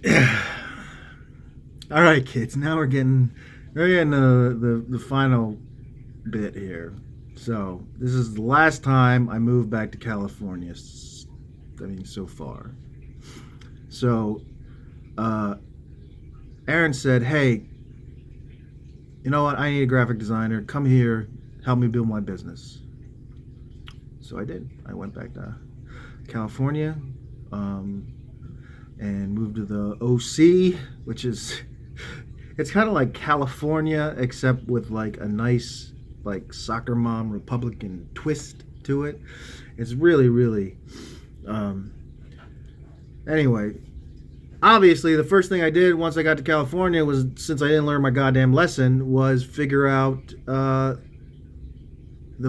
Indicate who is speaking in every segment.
Speaker 1: All right, kids. Now we're getting the final bit here. So this is the last time I moved back to California. I mean, so far. So uh, Aaron said, "Hey, you know what? I need a graphic designer. Come here, help me build my business." So I did. I went back to California um, and moved to the OC, which is it's kind of like California except with like a nice like soccer mom Republican twist to it. It's really really um, anyway. Obviously, the first thing I did once I got to California was, since I didn't learn my goddamn lesson, was figure out the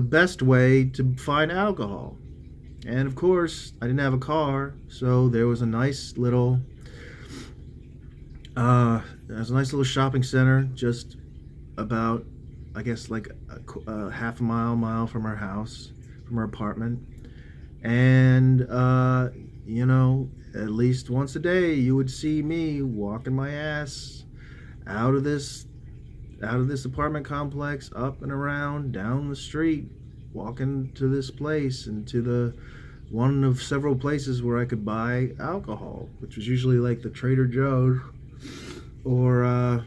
Speaker 1: best way to find alcohol. And of course, I didn't have a car, so there was a nice little shopping center just about, I guess, like a half a mile from our house, from our apartment. And at least once a day, you would see me walking my ass out of this out of this apartment complex, up and around, down the street, walking to this place and to the one of several places where I could buy alcohol, which was usually like the Trader Joe's or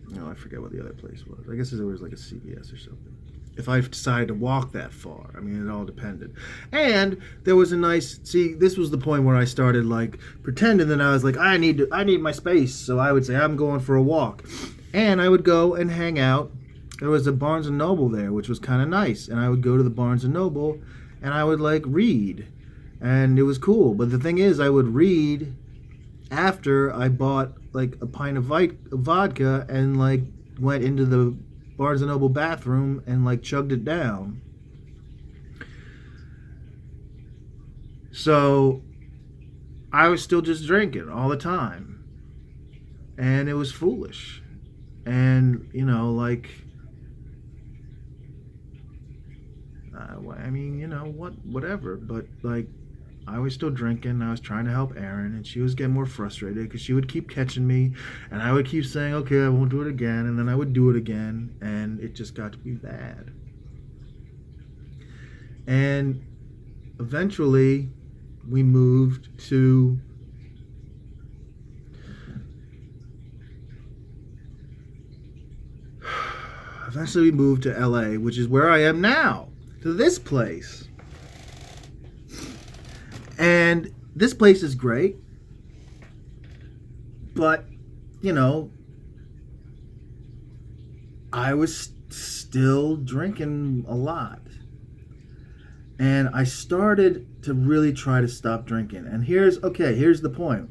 Speaker 1: no, I forget what the other place was. I guess there was like a CVS or something. If I decided to walk that far, I mean, it all depended. And there was a nice. See, this was the point where I started like pretending that I was like, I need my space. So I would say I'm going for a walk, and I would go and hang out. There was a Barnes and Noble there, which was kind of nice, and I would go to the Barnes and Noble, and I would like read, and it was cool. But the thing is, I would read after I bought like a pint of vodka and like went into the Barnes and Noble bathroom and like chugged it down. So I was still just drinking all the time, and it was foolish. And like I mean, whatever. But like, I was still drinking. I was trying to help Erin, and she was getting more frustrated because she would keep catching me, and I would keep saying, "Okay, I won't do it again," and then I would do it again, and it just got to be bad. And eventually, we moved to eventually we moved to LA, which is where I am now, to this place. And this place is great, but you know, I was still drinking a lot. And I started to really try to stop drinking. And here's the point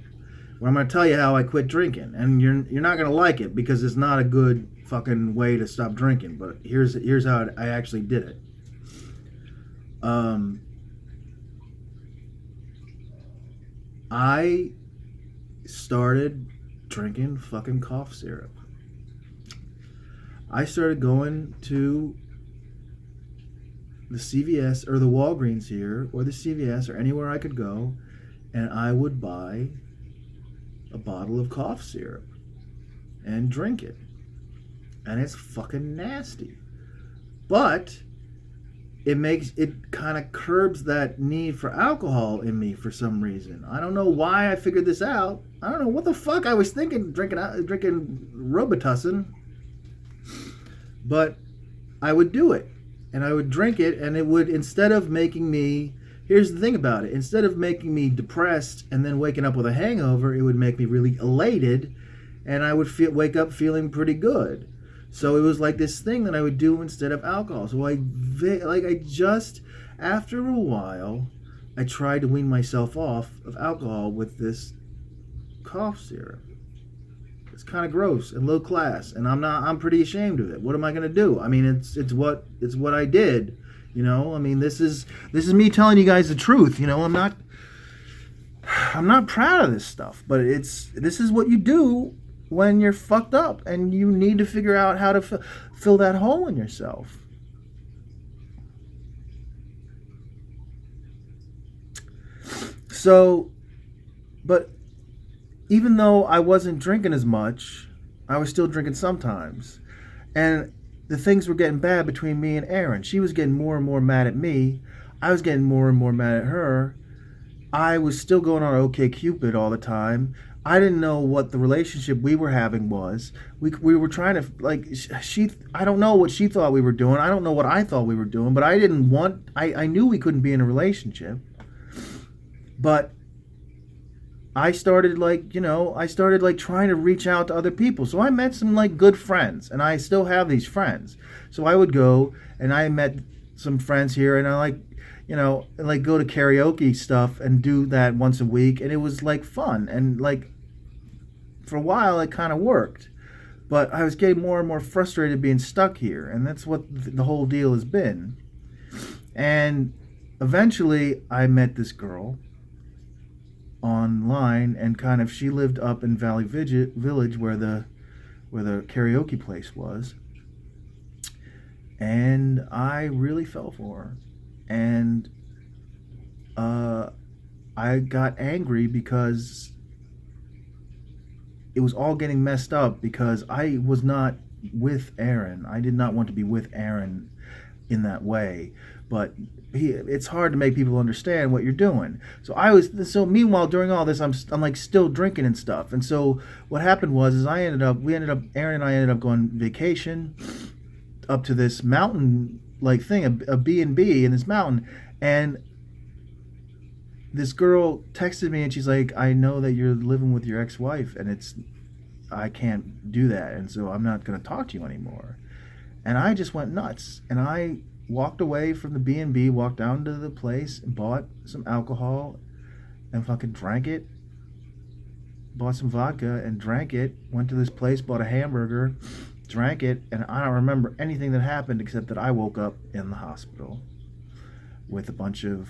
Speaker 1: where I'm going to tell you how I quit drinking. And you're not going to like it because it's not a good fucking way to stop drinking. But here's how I actually did it. I started drinking fucking cough syrup. I started going to the CVS or the Walgreens here or the CVS or anywhere I could go, and I would buy a bottle of cough syrup and drink it. And it's fucking nasty. But it kind of curbs that need for alcohol in me for some reason. I don't know why I figured this out. I don't know what the fuck I was thinking drinking Robitussin, but I would do it. And I would drink it, and it would, instead of making me, here's the thing about it, instead of making me depressed and then waking up with a hangover, it would make me really elated, and I would wake up feeling pretty good. So it was like this thing that I would do instead of alcohol. So after a while, I tried to wean myself off of alcohol with this cough syrup. It's kind of gross and low class, and I'm pretty ashamed of it. What am I going to do? I mean, it's what I did. I mean, this is me telling you guys the truth. I'm not proud of this stuff, but this is what you do when you're fucked up and you need to figure out how to fill that hole in yourself. So, but even though I wasn't drinking as much, I was still drinking sometimes. And the things were getting bad between me and Erin. She was getting more and more mad at me. I was getting more and more mad at her. I was still going on OK Cupid all the time. I didn't know what the relationship we were having was. We were trying to like she. I don't know what she thought we were doing. I don't know what I thought we were doing. But I didn't want. I knew we couldn't be in a relationship. But I started I started like trying to reach out to other people. So I met some like good friends, and I still have these friends. So I would go and I met some friends here, and I like go to karaoke stuff and do that once a week, and it was like fun, and like for a while it kind of worked. But I was getting more and more frustrated being stuck here, and that's what the whole deal has been. And eventually I met this girl online, and kind of she lived up in Valley Village where the karaoke place was, and I really fell for her. And I got angry because it was all getting messed up because I was not with Erin. I did not want to be with Erin in that way. But it's hard to make people understand what you're doing. So meanwhile during all this I'm like still drinking and stuff. And so what happened was is Erin and I ended up going vacation up to this mountain like thing, a B&B in this mountain, and this girl texted me and she's like, I know that you're living with your ex-wife, and I can't do that, and so I'm not going to talk to you anymore. And I just went nuts, and I walked away from the B&B, walked down to the place, and bought some alcohol and fucking drank it, bought some vodka and drank it, went to this place, bought a hamburger, drank it, and I don't remember anything that happened except that I woke up in the hospital with a bunch of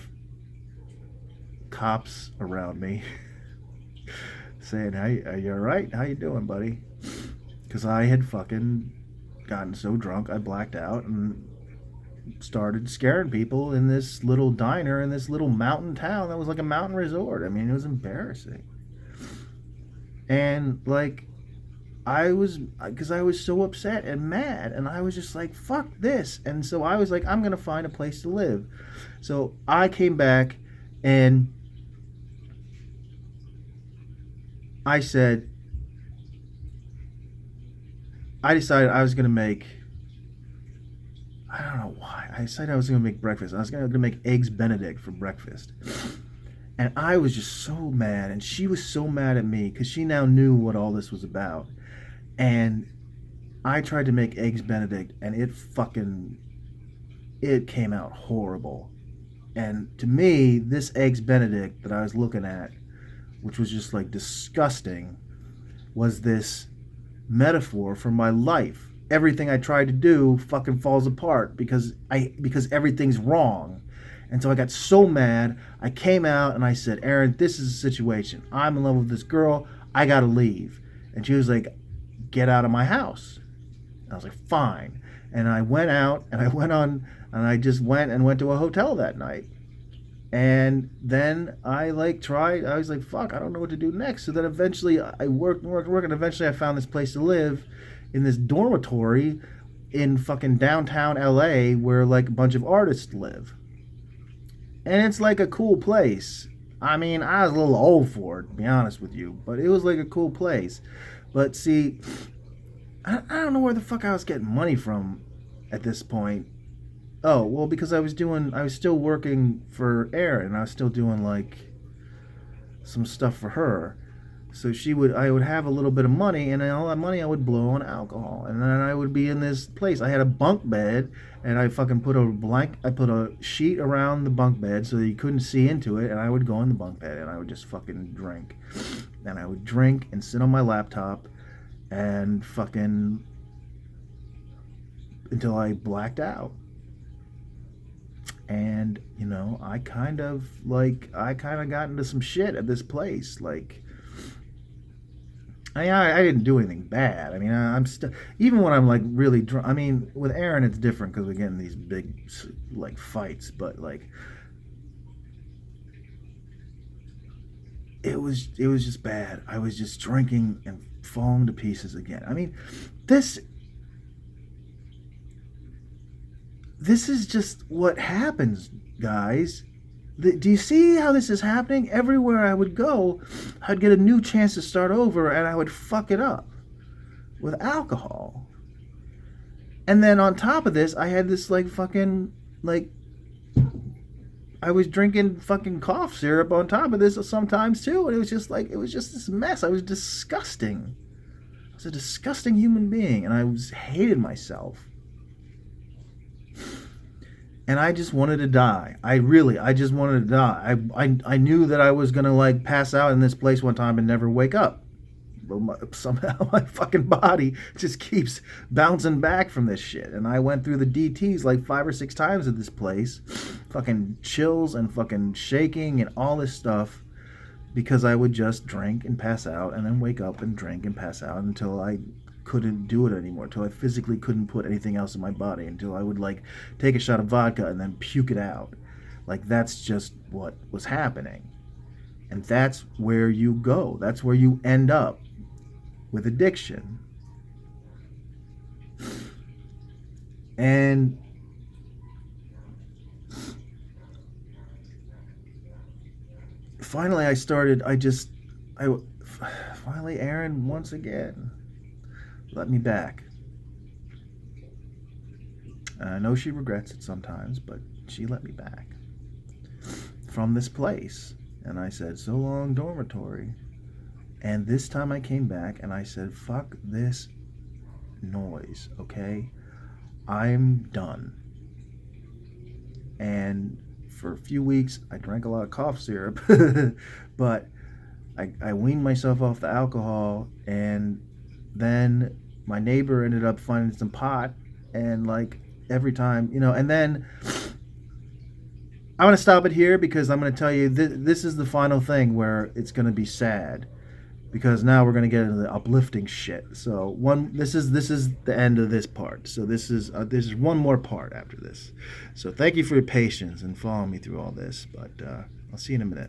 Speaker 1: cops around me saying, hey, are you all right? How you doing, buddy? Because I had fucking gotten so drunk I blacked out and started scaring people in this little diner in this little mountain town that was like a mountain resort. I mean, it was embarrassing. And like because I was so upset and mad, and I was just like, fuck this. And so I was like, I'm gonna find a place to live. So I came back and I said, I decided I was gonna make, I don't know why, I decided I was gonna make breakfast. I was gonna make eggs Benedict for breakfast. And I was just so mad, and she was so mad at me because she now knew what all this was about. And I tried to make eggs Benedict, and it came out horrible. And to me, this eggs Benedict that I was looking at, which was just like disgusting, was this metaphor for my life. Everything I tried to do fucking falls apart because everything's wrong. And so I got so mad, I came out and I said, Erin, this is a situation. I'm in love with this girl. I gotta leave. And she was like, get out of my house. And I was like, fine. And I went out and I just went to a hotel that night. And then I was like, fuck, I don't know what to do next. So then eventually I worked, and eventually I found this place to live in this dormitory in fucking downtown LA where like a bunch of artists live. And it's like a cool place. I mean, I was a little old for it, to be honest with you, but it was like a cool place. But see, I don't know where the fuck I was getting money from at this point. Oh, well, because I was still working for Erin. I was still doing like some stuff for her. So I would have a little bit of money, and all that money I would blow on alcohol. And then I would be in this place. I had a bunk bed, and I fucking put a sheet around the bunk bed so that you couldn't see into it, and I would go in the bunk bed, and I would just fucking drink. And I would drink and sit on my laptop and fucking until I blacked out. And, I kind of got into some shit at this place. Like, I didn't do anything bad. I mean, I'm still, even when I'm like really drunk. I mean, with Erin, it's different because we get in these big like fights. But like, it was just bad. I was just drinking and falling to pieces again. I mean, this this is just what happens, guys. Do you see how this is happening? Everywhere I would go, I'd get a new chance to start over and I would fuck it up with alcohol. And then on top of this, I had this like fucking like I was drinking fucking cough syrup on top of this sometimes too, and it was just this mess. I was disgusting. I was a disgusting human being, and hated myself. And I just wanted to die. I just wanted to die. I knew that I was gonna like pass out in this place one time and never wake up. But somehow my fucking body just keeps bouncing back from this shit. And I went through the DTs like 5 or 6 times at this place, fucking chills and fucking shaking and all this stuff, because I would just drink and pass out and then wake up and drink and pass out until I couldn't do it anymore, until I physically couldn't put anything else in my body, until I would like take a shot of vodka and then puke it out. Like that's just what was happening. And that's where you go. That's where you end up with addiction. And finally finally Erin once again let me back. And I know she regrets it sometimes, but she let me back from this place. And I said, so long, dormitory. And this time I came back and I said, fuck this noise, okay? I'm done. And for a few weeks, I drank a lot of cough syrup, but I weaned myself off the alcohol, and then my neighbor ended up finding some pot, and like every time, and then I'm going to stop it here because I'm going to tell you this is the final thing where it's going to be sad. Because now we're going to get into the uplifting shit. So this is the end of this part. So this is one more part after this. So thank you for your patience and following me through all this. But I'll see you in a minute.